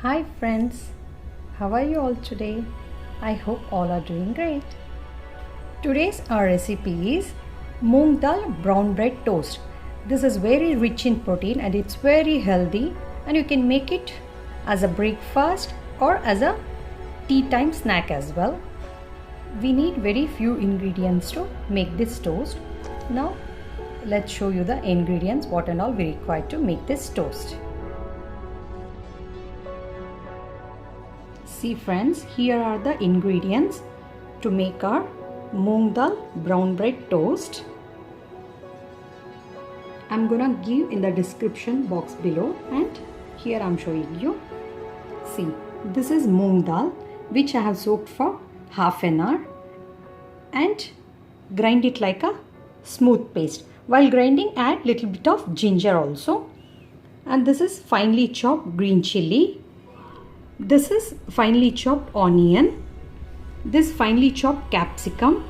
Hi friends, how are you all today? I hope all are doing great. Today's our recipe is moong dal brown bread toast. This is very rich in protein and it's very healthy, and you can make it as a breakfast or as a tea time snack as well. We need very few ingredients to make this toast. Now let's show you the ingredients, what and all we require to make this toast. See friends, here are the ingredients to make our moong dal brown bread toast. I'm gonna give in the description box below, and here I'm showing you. See, this is moong dal which I have soaked for half an hour and grind it like a smooth paste. While grinding, add little bit of ginger also. And this is finely chopped green chilli. This is finely chopped onion. This finely chopped capsicum,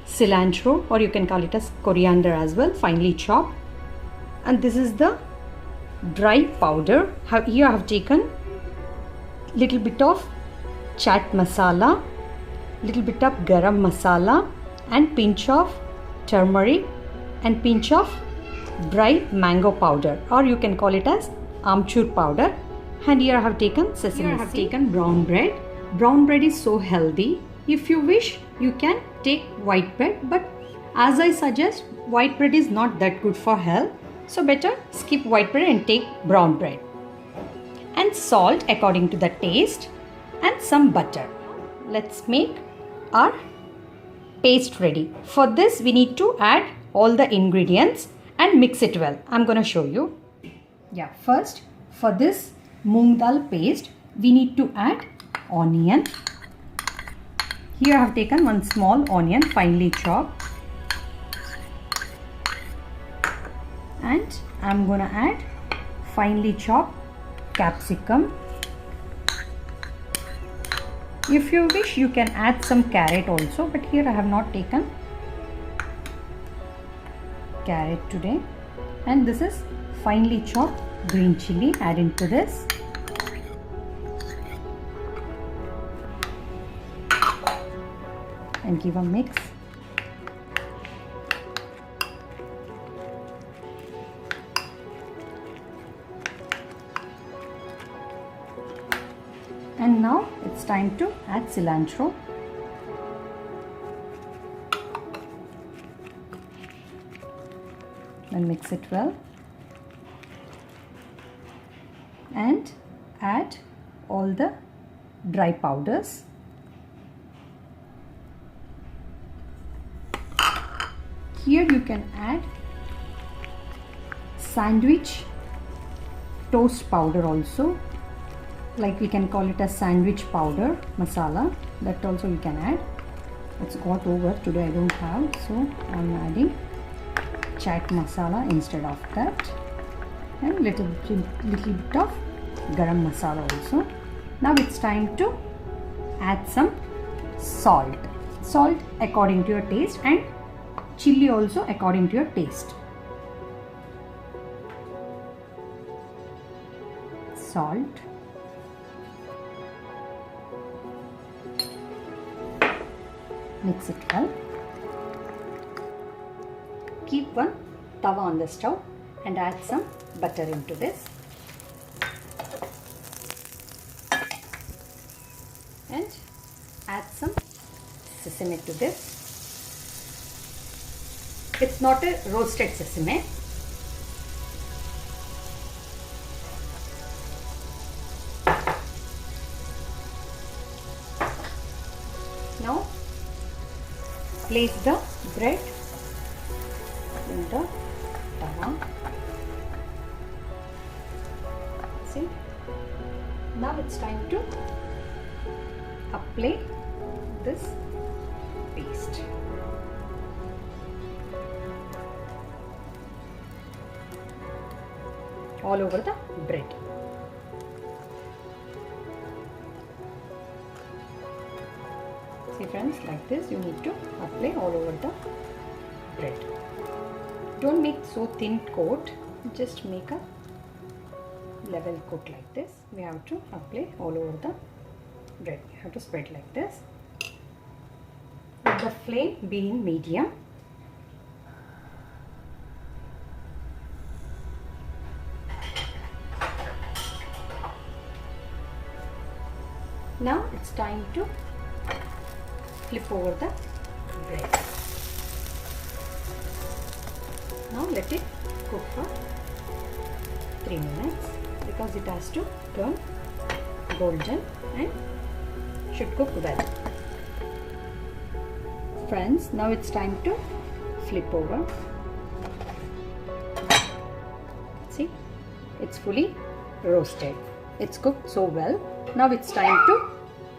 cilantro, or you can call it as coriander as well, finely chopped. And this is the dry powder. Here I have taken little bit of chaat masala, little bit of garam masala, and pinch of turmeric and pinch of dry mango powder, or you can call it as amchur powder. And here I have taken sesame seed. Here I have taken brown bread. Brown bread is so healthy. If you wish, you can take white bread, but as I suggest, white bread is not that good for health. So better skip white bread and take brown bread. And salt according to the taste, and some butter. Let's make our paste ready. For this we need to add all the ingredients and mix it well. I'm going to show you. Yeah, first for this moong dal paste we need to add onion. Here I have taken one small onion finely chopped, and I'm going to add finely chopped capsicum. If you wish, you can add some carrot also, but here I have not taken carrot today. And this is finely chopped green chilli. Add into this. And give a mix. And now it's time to add cilantro. And mix it well. And add all the dry powders. Here you can add sandwich toast powder also, like we can call it a sandwich powder masala, that also you can add. It's got over today, I don't have, so I'm adding chaat masala instead of that, and little bit of garam masala also. Now it's time to add some salt according to your taste, and chilli also according to your taste. Salt. Mix it well. Keep one tawa on the stove and add some butter into this. And add some sesame to this. It's not a roasted sesame. Now place the bread in the tawa. See? Now it's time to apply this paste. All over the bread. See friends, like this you need to apply all over the bread. Don't make so thin coat, just make a level cook like this. We have to apply all over the bread. We have to spread like this. Let the flame be in medium. Now it's time to flip over the bread. Now let it cook for 3 minutes because it has to turn golden and should cook well. Friends, now it's time to flip over. See, it's fully roasted. It's cooked so well. Now it's time to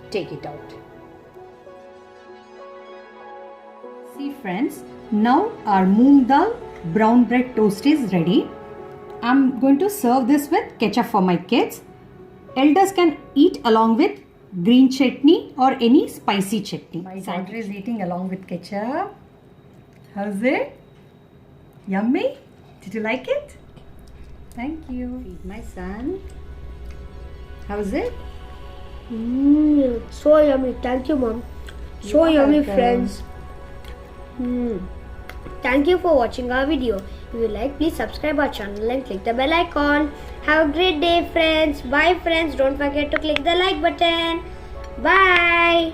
take it out. See friends, now our moong dal brown bread toast is ready. I'm going to serve this with ketchup for my kids. Elders can eat along with green chutney or any spicy chutney. My daughter is eating along with ketchup. How's it? Yummy? Did you like it? Thank you. Feed my son. How's it? So yummy. Thank you, Mom. So yummy, friends. Thank you for watching our video. If you like, please subscribe our channel and click the bell icon. Have a great day, friends. Bye, friends. Don't forget to click the like button. Bye.